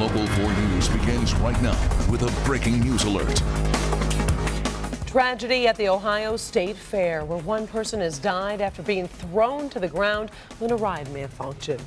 Local 4 News begins right now with a breaking news alert. Tragedy at the Ohio State Fair, where one person has died after being thrown to the ground when a ride malfunctioned.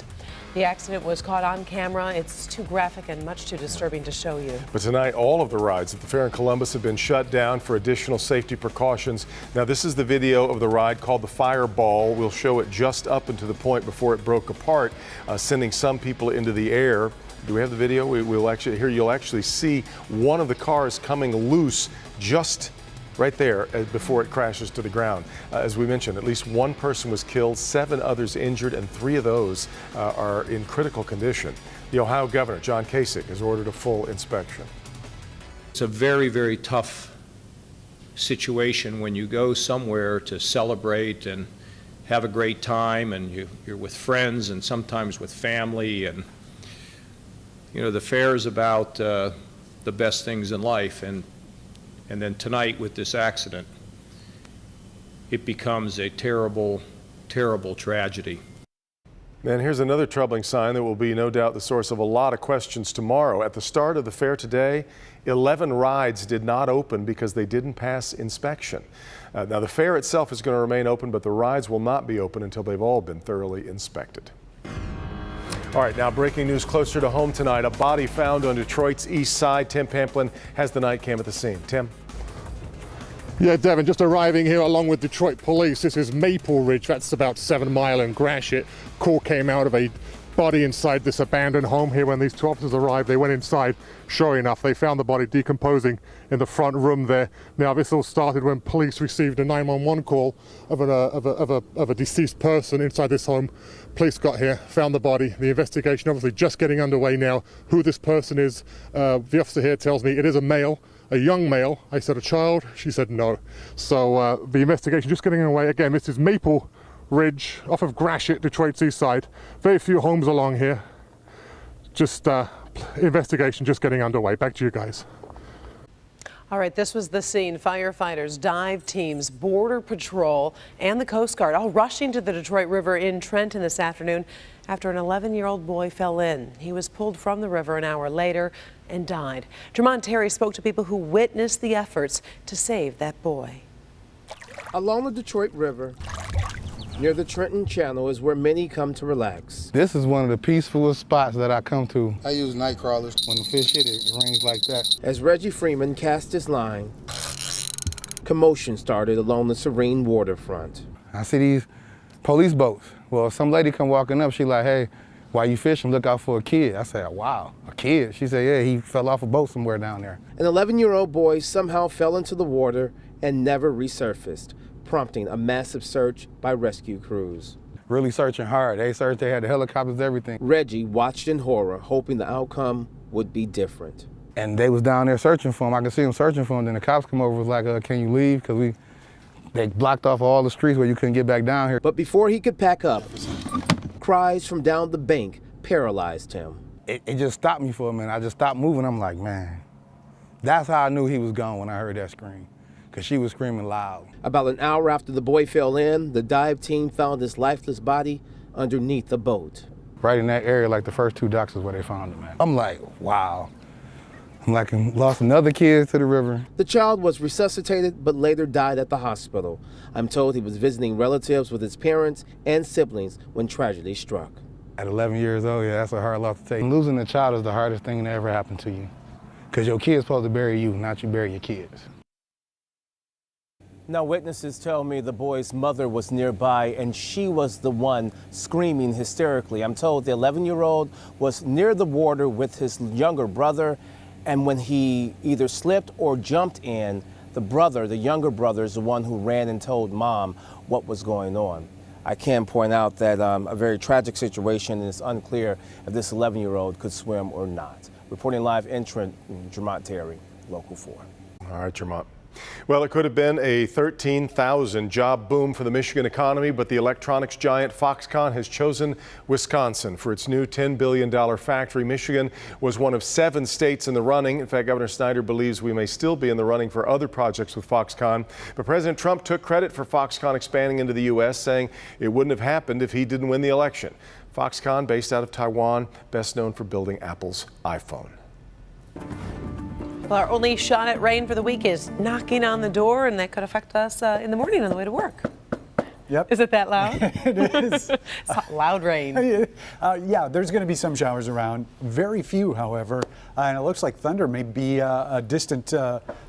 The accident was caught on camera. It's too graphic and much too disturbing to show you. But tonight, all of the rides at the fair in Columbus have been shut down for additional safety precautions. Now, this is the video of the ride called the Fireball. We'll show it just up and to the point before it broke apart, sending some people into the air. Do we have the video? We'll actually, here you'll actually see one of the cars coming loose just right there before it crashes to the ground. As we mentioned, at least one person was killed, 7 others injured, and 3 of those are in critical condition. The Ohio governor, John Kasich, has ordered a full inspection. It's a very, very tough situation when you go somewhere to celebrate and have a great time, and you're with friends and sometimes with family, and you know, the fair is about the best things in life, and then tonight with this accident, it becomes a terrible, terrible tragedy. And here's another troubling sign that will be no doubt the source of a lot of questions tomorrow. At the start of the fair today, 11 rides did not open because they didn't pass inspection. Now the fair itself is going to remain open, but the rides will not be open until they've all been thoroughly inspected. All right, now breaking news closer to home tonight. A body found on Detroit's east side. Tim Pamplin has the night cam at the scene. Tim? Yeah, Devin, just arriving here along with Detroit police. This is Maple Ridge. That's about 7 Mile and Gratiot. Call came out of a body inside this abandoned home here. When these 2 officers arrived, they went inside. Sure enough, they found the body decomposing in the front room there. Now, this all started when police received a 911 call of a deceased person inside this home. Police got here, found the body. The investigation obviously just getting underway now. Who this person is, the officer here tells me it is a male, a young male. I said a child, she said no. So the investigation just getting underway. Again, this is Maple Ridge off of Gratiot, Detroit's east side. Very few homes along here. Just investigation just getting underway. Back to you guys. All right, this was the scene. Firefighters, dive teams, Border Patrol, and the Coast Guard all rushing to the Detroit River in Trenton this afternoon after an 11-year-old boy fell in. He was pulled from the river an hour later and died. Jermont Terry spoke to people who witnessed the efforts to save that boy. Along the Detroit River, near the Trenton Channel, is where many come to relax. This is one of the peacefulest spots that I come to. I use night crawlers. When the fish hit it, it rains like that. As Reggie Freeman cast his line, commotion started along the serene waterfront. I see these police boats. Well, some lady come walking up, she like, hey, while you fishing, look out for a kid. I said, wow, a kid? She said, yeah, he fell off a boat somewhere down there. An 11-year-old boy somehow fell into the water and never resurfaced, prompting a massive search by rescue crews. Really searching hard. They searched, they had the helicopters, everything. Reggie watched in horror, hoping the outcome would be different. And they was down there searching for him. I could see them searching for him. Then the cops come over, was like, can you leave? Because they blocked off all the streets where you couldn't get back down here. But before he could pack up, cries from down the bank paralyzed him. It just stopped me for a minute. I just stopped moving. I'm like, man, that's how I knew he was gone when I heard that scream, because she was screaming loud. About an hour after the boy fell in, the dive team found his lifeless body underneath the boat. Right in that area, like the first 2 docks is where they found him at. I'm like, wow. I'm like, lost another kid to the river. The child was resuscitated, but later died at the hospital. I'm told he was visiting relatives with his parents and siblings when tragedy struck. At 11 years old, yeah, that's a hard loss to take. Losing a child is the hardest thing that ever happened to you, because your kid's supposed to bury you, not you bury your kids. Now, witnesses tell me the boy's mother was nearby and she was the one screaming hysterically. I'm told the 11-year-old was near the water with his younger brother, and when he either slipped or jumped in, the younger brother, is the one who ran and told mom what was going on. I can point out that a very tragic situation, and it's unclear if this 11-year-old could swim or not. Reporting live in Trenton, Jermont Terry, Local 4. All right, Jermont. Well, it could have been a 13,000 job boom for the Michigan economy, but the electronics giant Foxconn has chosen Wisconsin for its new $10 billion factory. Michigan was one of 7 states in the running. In fact, Governor Snyder believes we may still be in the running for other projects with Foxconn. But President Trump took credit for Foxconn expanding into the U.S., saying it wouldn't have happened if he didn't win the election. Foxconn, based out of Taiwan, best known for building Apple's iPhone. Well, our only shot at rain for the week is knocking on the door, and that could affect us in the morning on the way to work. Yep. Is it that loud? It is. It's loud rain. Yeah, there's going to be some showers around. Very few, however. And it looks like thunder may be a distant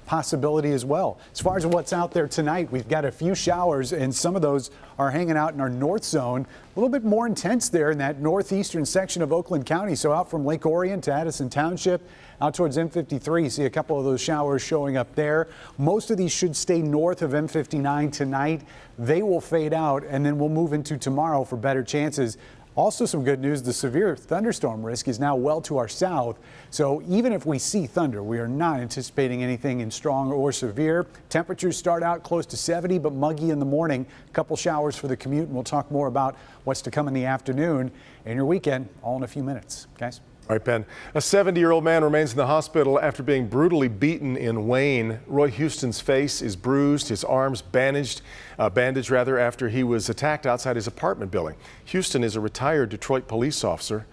possibility as well. As far as what's out there tonight, we've got a few showers, and some of those are hanging out in our north zone. A little bit more intense there in that northeastern section of Oakland County. So out from Lake Orion to Addison Township, out towards M53, see a couple of those showers showing up there. Most of these should stay north of M59 tonight. They will fade out, and then we'll move into tomorrow for better chances. Also some good news, the severe thunderstorm risk is now well to our south. So even if we see thunder, we are not anticipating anything in strong or severe. Temperatures start out close to 70, but muggy in the morning. A couple showers for the commute, and we'll talk more about what's to come in the afternoon and your weekend all in a few minutes. Guys? All right, Ben. A 70-year-old man remains in the hospital after being brutally beaten in Wayne. Roy Houston's face is bruised, his arms bandaged after he was attacked outside his apartment building. Houston is a retired Detroit police officer.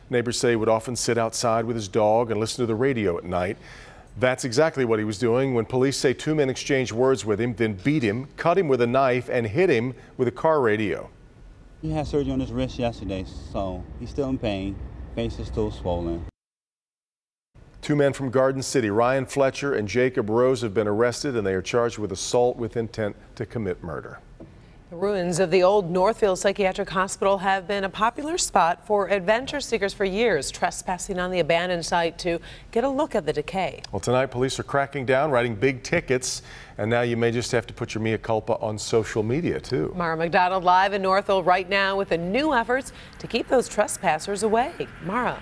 Neighbors say he would often sit outside with his dog and listen to the radio at night. That's exactly what he was doing when police say two men exchanged words with him, then beat him, cut him with a knife, and hit him with a car radio. He had surgery on his wrist yesterday, so he's still in pain. Face is still swollen. Two men from Garden City, Ryan Fletcher and Jacob Rose, have been arrested, and they are charged with assault with intent to commit murder. The ruins of the old Northfield Psychiatric Hospital have been a popular spot for adventure seekers for years, trespassing on the abandoned site to get a look at the decay. Well, tonight police are cracking down, writing big tickets, and now you may just have to put your mea culpa on social media too. Mara McDonald live in Northfield right now with the new efforts to keep those trespassers away. Mara.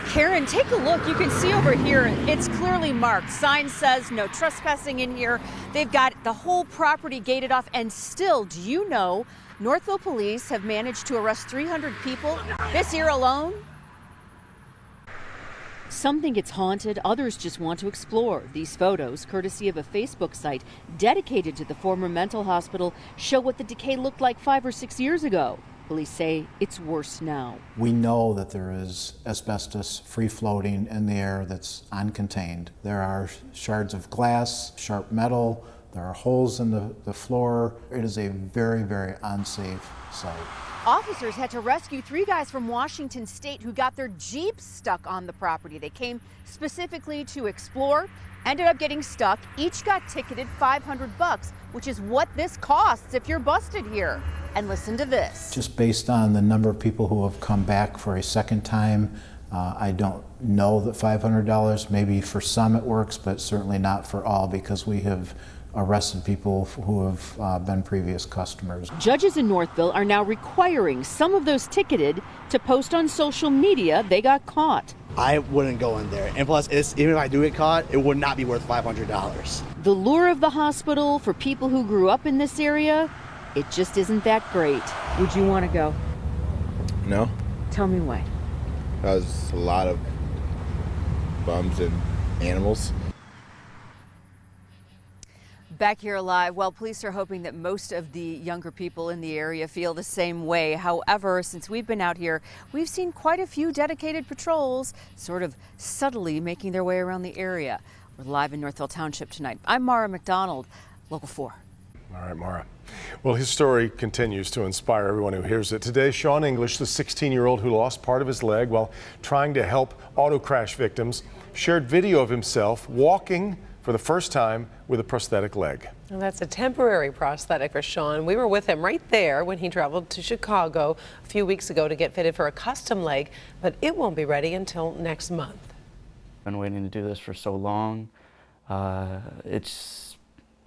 Karen, take a look. You can see over here, it's clearly marked. Sign says no trespassing in here. They've got the whole property gated off, and still, do you know, Northville police have managed to arrest 300 people this year alone? Some think it's haunted, others just want to explore. These photos, courtesy of a Facebook site dedicated to the former mental hospital, show what the decay looked like 5 or 6 years ago. Police say it's worse now. We know that there is asbestos free-floating in the air that's uncontained. There are shards of glass, sharp metal, there are holes in the floor. It is a very, very unsafe site. Officers had to rescue 3 guys from Washington State who got their Jeeps stuck on the property. They came specifically to explore, ended up getting stuck. Each got ticketed $500, which is what this costs if you're busted here. And listen to this. Just based on the number of people who have come back for a second time, I don't know that $500, maybe for some it works, but certainly not for all, because we have arrested people who have been previous customers. Judges in Northville are now requiring some of those ticketed to post on social media they got caught. I wouldn't go in there. And plus, even if I do get caught, it would not be worth $500. The lure of the hospital for people who grew up in this area, it just isn't that great. Would you want to go? No. Tell me why. There's a lot of bums and animals. Back here live, well, police are hoping that most of the younger people in the area feel the same way. However, since we've been out here, we've seen quite a few dedicated patrols sort of subtly making their way around the area. We're live in Northville Township tonight. I'm Mara McDonald, Local 4. All right, Mara. Well, his story continues to inspire everyone who hears it. Today, Sean English, the 16-year-old who lost part of his leg while trying to help auto crash victims, shared video of himself walking for the first time with a prosthetic leg. Well, that's a temporary prosthetic for Sean. We were with him right there when he traveled to Chicago a few weeks ago to get fitted for a custom leg, but it won't be ready until next month. I've been waiting to do this for so long.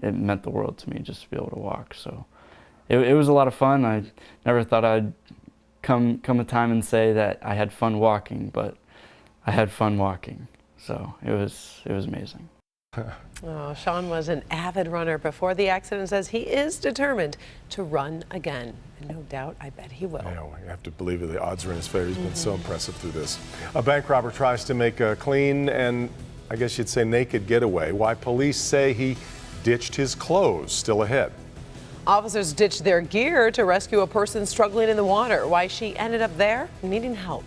It meant the world to me just to be able to walk. So it was a lot of fun. I never thought I'd come a time and say that I had fun walking, but I had fun walking. So it was amazing. Oh, Sean was an avid runner before the accident, says he is determined to run again. And no doubt, I bet he will. I know, you have to believe it. The odds are in his favor. He's been so impressive through this. A bank robber tries to make a clean and, I guess you'd say, naked getaway. Why police say he ditched his clothes. Still ahead. Officers ditched their gear to rescue a person struggling in the water. Why she ended up there? Needing help.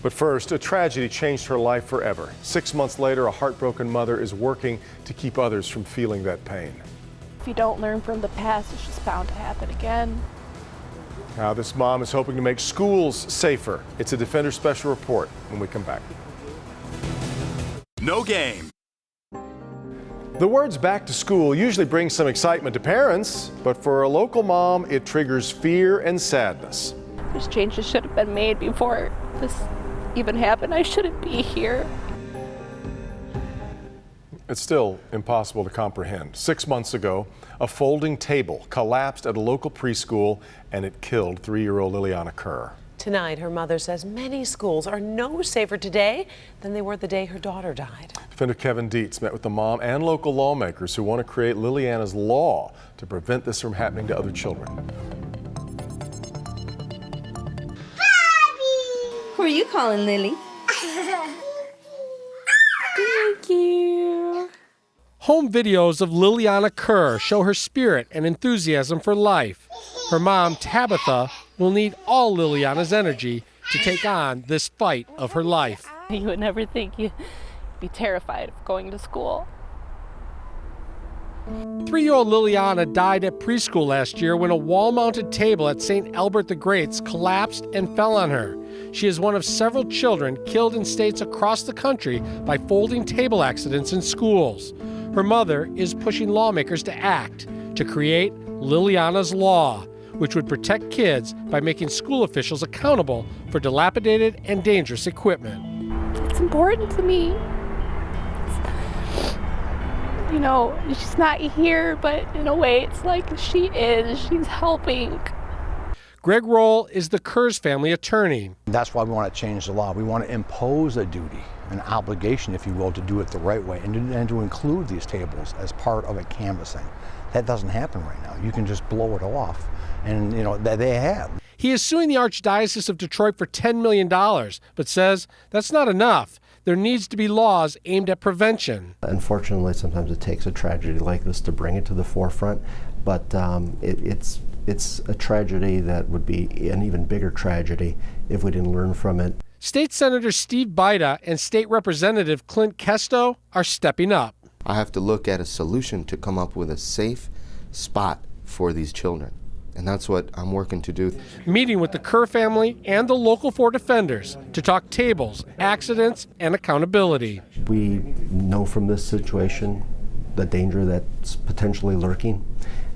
But first, a tragedy changed her life forever. 6 months later, a heartbroken mother is working to keep others from feeling that pain. If you don't learn from the past, it's just bound to happen again. Now, this mom is hoping to make schools safer. It's a Defender Special Report when we come back. No game. The words back to school usually bring some excitement to parents, but for a local mom, it triggers fear and sadness. These changes should have been made before this even happened. I shouldn't be here. It's still impossible to comprehend. 6 months ago, a folding table collapsed at a local preschool and it killed 3-year-old Liliana Kerr. Tonight, her mother says many schools are no safer today than they were the day her daughter died. Defender Kevin Dietz met with the mom and local lawmakers who want to create Lilianas Law to prevent this from happening to other children. Who are you calling Lily? Thank you. Home videos of Liliana Kerr show her spirit and enthusiasm for life. Her mom, Tabitha, will need all Liliana's energy to take on this fight of her life. You would never think you'd be terrified of going to school. 3-year-old Liliana died at preschool last year when a wall-mounted table at St. Albert the Great's collapsed and fell on her. She is one of several children killed in states across the country by folding table accidents in schools. Her mother is pushing lawmakers to act to create Lilianas Law, which would protect kids by making school officials accountable for dilapidated and dangerous equipment. It's important to me. You know, she's not here, but in a way it's like she is. She's helping. Greg Roll is the Kerr's family attorney. That's why we want to change the law. We want to impose a duty, an obligation, if you will, to do it the right way and to include these tables as part of a canvassing. That doesn't happen right now. You can just blow it off, and you know that they have. He is suing the Archdiocese of Detroit for $10 million, but says that's not enough. There needs to be laws aimed at prevention. Unfortunately, sometimes it takes a tragedy like this to bring it to the forefront, but it's a tragedy that would be an even bigger tragedy if we didn't learn from it. State Senator Steve Bida and State Representative Clint Kesto are stepping up. I have to look at a solution to come up with a safe spot for these children. And that's what I'm working to do. Meeting with the Kerr family and the local 4 defenders to talk tables, accidents, and accountability. We know from this situation the danger that's potentially lurking,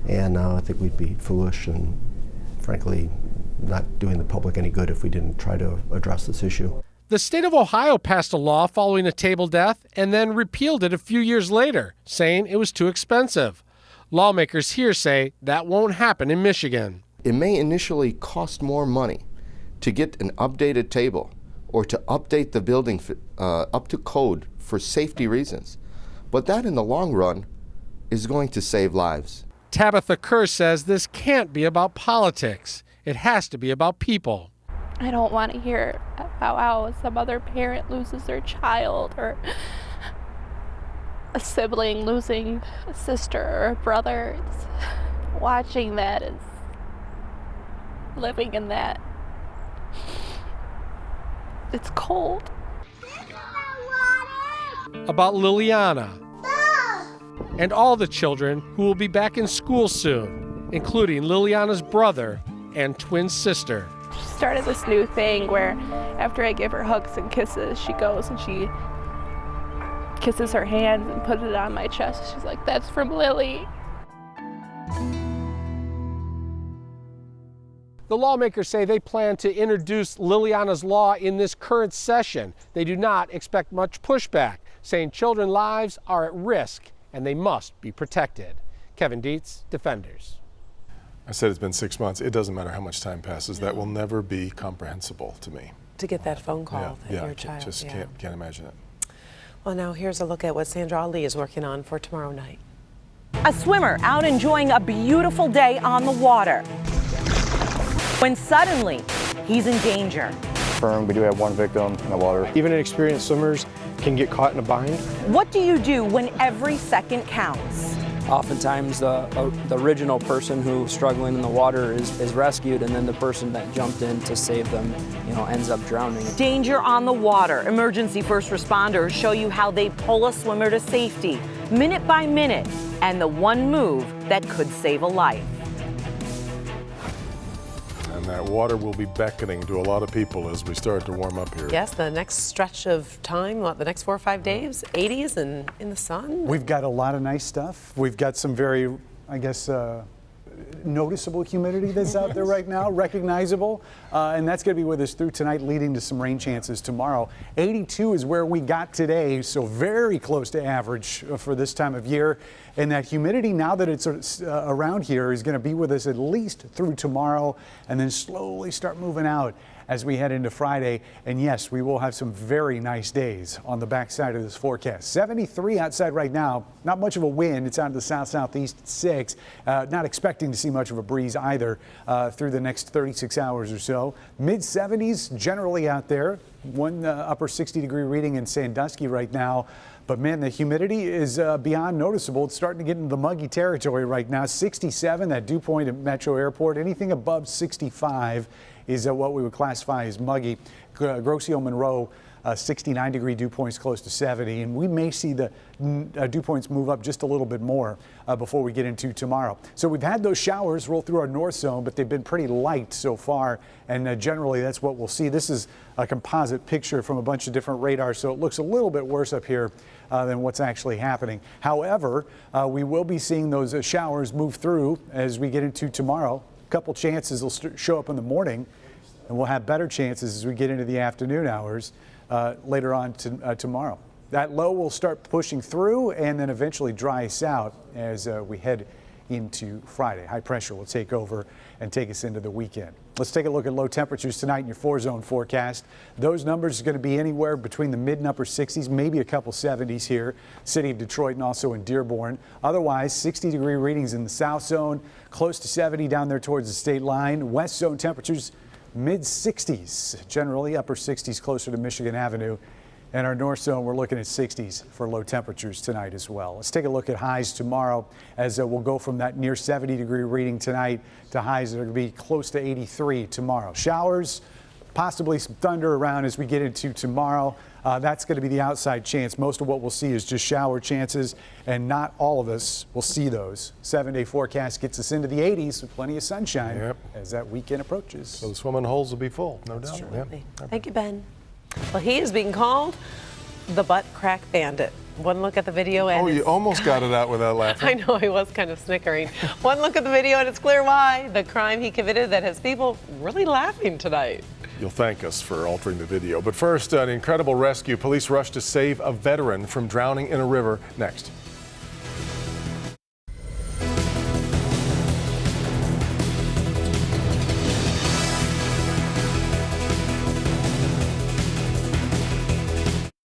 and I think we'd be foolish and, frankly, not doing the public any good if we didn't try to address this issue. The state of Ohio passed a law following a table death and then repealed it a few years later, saying it was too expensive. Lawmakers here say that won't happen in Michigan. It may initially cost more money to get an updated table or to update the building up to code for safety reasons, but that in the long run is going to save lives. Tabitha Kerr says this can't be about politics. It has to be about people. I don't want to hear about how some other parent loses their child or a sibling losing a sister or a brother. Watching that is living in that. It's cold. About Liliana and all the children who will be back in school soon, including Liliana's brother and twin sister. She started this new thing where after I give her hugs and kisses, she goes and she kisses her hands and puts it on my chest. She's like, "That's from Lily." The lawmakers say they plan to introduce Liliana's Law in this current session. They do not expect much pushback, saying children's lives are at risk and they must be protected. Kevin Dietz, Defenders. I said it's been 6 months. It doesn't matter how much time passes. That will never be comprehensible to me. To get that phone call that your child. Just can't imagine it. Well, now here's a look at what Sandra Ali is working on for tomorrow night. A swimmer out enjoying a beautiful day on the water, when suddenly he's in danger. We do have one victim in the water. Even inexperienced swimmers can get caught in a bind. What do you do when every second counts? oftentimes the original person who's struggling in the water is rescued, and then the person that jumped in to save them, ends up drowning. Danger on the water. Emergency first responders show you how they pull a swimmer to safety, minute by minute, and the one move that could save a life. And that water will be beckoning to a lot of people as we start to warm up here. Yes, the next stretch of time, the next 4 or 5 days, 80s and in the sun. We've got a lot of nice stuff. We've got some very, I guess, noticeable humidity that's out there right now, recognizable, and that's going to be with us through tonight, leading to some rain chances tomorrow. 82 is where we got today, so very close to average for this time of year. And that humidity, now that it's around here, is going to be with us at least through tomorrow, and then slowly start moving out as we head into Friday. And yes, we will have some very nice days on the backside of this forecast. 73 outside right now, not much of a wind. It's out to the south-southeast at 6. Not expecting to see much of a breeze either through the next 36 hours or so. Mid-70s generally out there. One upper 60-degree reading in Sandusky right now. But man, the humidity is beyond noticeable. It's starting to get into the muggy territory right now. 67 at Dew Point at Metro Airport. Anything above 65 is what we would classify as muggy. Grocio Monroe, 69-degree dew points close to 70, and we may see the dew points move up just a little bit more before we get into tomorrow. So we've had those showers roll through our north zone, but they've been pretty light so far, and generally that's what we'll see. This is a composite picture from a bunch of different radars, so it looks a little bit worse up here than what's actually happening. However, we will be seeing those showers move through as we get into tomorrow. A couple chances will show up in the morning, and we'll have better chances as we get into the afternoon hours later on tomorrow. That low will start pushing through and then eventually dry us out as we head into Friday. High pressure will take over and take us into the weekend. Let's take a look at low temperatures tonight in your 4-zone forecast. Those numbers are going to be anywhere between the mid and upper 60s, maybe a couple 70s here, city of Detroit and also in Dearborn. Otherwise, 60-degree readings in the south zone, close to 70 down there towards the state line. West zone temperatures mid 60s, generally upper 60s closer to Michigan Avenue. And our north zone, we're looking at 60s for low temperatures tonight as well. Let's take a look at highs tomorrow as we'll go from that near 70-degree reading tonight to highs that are going to be close to 83 tomorrow. Showers, possibly some thunder around as we get into tomorrow. That's going to be the outside chance. Most of what we'll see is just shower chances, and not all of us will see those. 7-day forecast gets us into the 80s with plenty of sunshine as that weekend approaches. So the swimming holes will be full, no doubt. Absolutely. Thank you, Ben. Well, he is being called the butt crack bandit. One look at the video and you almost got it out without laughing. I know, he was kind of snickering. One look at the video and it's clear why. The crime he committed that has people really laughing tonight. You'll thank us for altering the video. But first, an incredible rescue. Police rushed to save a veteran from drowning in a river. Next.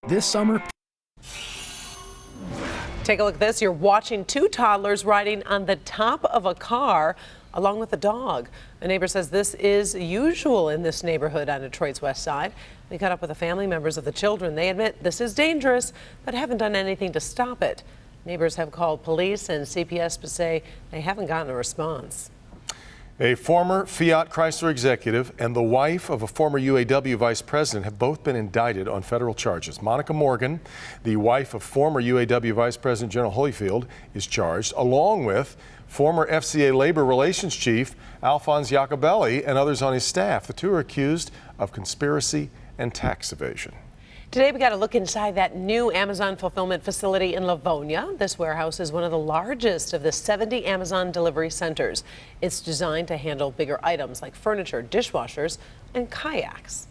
This summer. Take a look at this. You're watching 2 toddlers riding on the top of a car along with a dog. A neighbor says this is usual in this neighborhood on Detroit's west side. We caught up with the family members of the children. They admit this is dangerous, but haven't done anything to stop it. Neighbors have called police and CPS to say they haven't gotten a response. A former Fiat Chrysler executive and the wife of a former UAW vice president have both been indicted on federal charges. Monica Morgan, the wife of former UAW vice president General Holyfield, is charged, along with former FCA labor relations chief Alphonse Jacobelli and others on his staff. The two are accused of conspiracy and tax evasion. Today we got a look inside that new Amazon fulfillment facility in Livonia. This warehouse is one of the largest of the 70 Amazon delivery centers. It's designed to handle bigger items like furniture, dishwashers, and kayaks.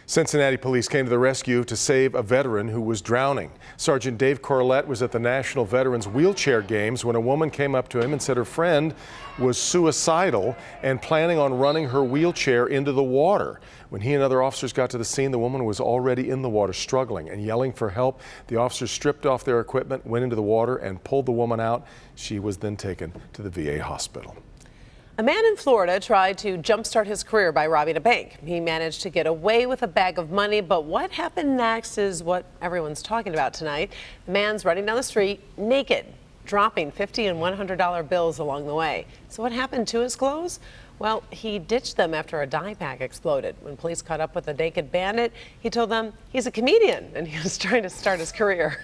Cincinnati police came to the rescue to save a veteran who was drowning. Sergeant Dave Corlett was at the National Veterans Wheelchair Games when a woman came up to him and said her friend was suicidal and planning on running her wheelchair into the water. When he and other officers got to the scene, the woman was already in the water, struggling and yelling for help. The officers stripped off their equipment, went into the water, and pulled the woman out. She was then taken to the VA hospital. A man in Florida tried to jumpstart his career by robbing a bank. He managed to get away with a bag of money, but what happened next is what everyone's talking about tonight. The man's running down the street naked. dropping $50 and $100 bills along the way. So what happened to his clothes? Well, he ditched them after a dye pack exploded. When police caught up with the naked bandit, he told them he's a comedian and he was trying to start his career.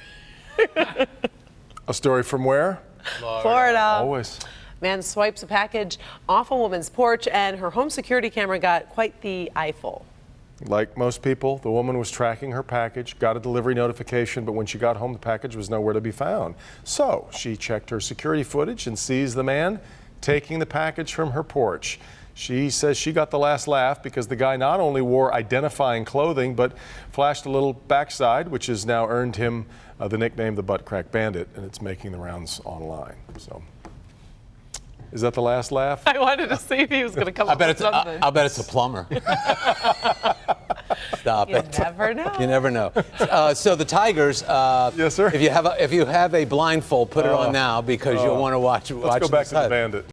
A story from where? Florida. Always. Man swipes a package off a woman's porch and her home security camera got quite the eyeful. Like most people, the woman was tracking her package, got a delivery notification, but when she got home, the package was nowhere to be found. So she checked her security footage and sees the man taking the package from her porch. She says she got the last laugh because the guy not only wore identifying clothing, but flashed a little backside, which has now earned him the nickname the Butt Crack Bandit, and it's making the rounds online. So, is that the last laugh? I wanted to see if he was going to come up with something. I'll bet it's a plumber. Stop it. You never know. You never know. So the Tigers. Yes, sir. If you have a blindfold, put it on now because you'll want to watch. Let's go back to the Bandit.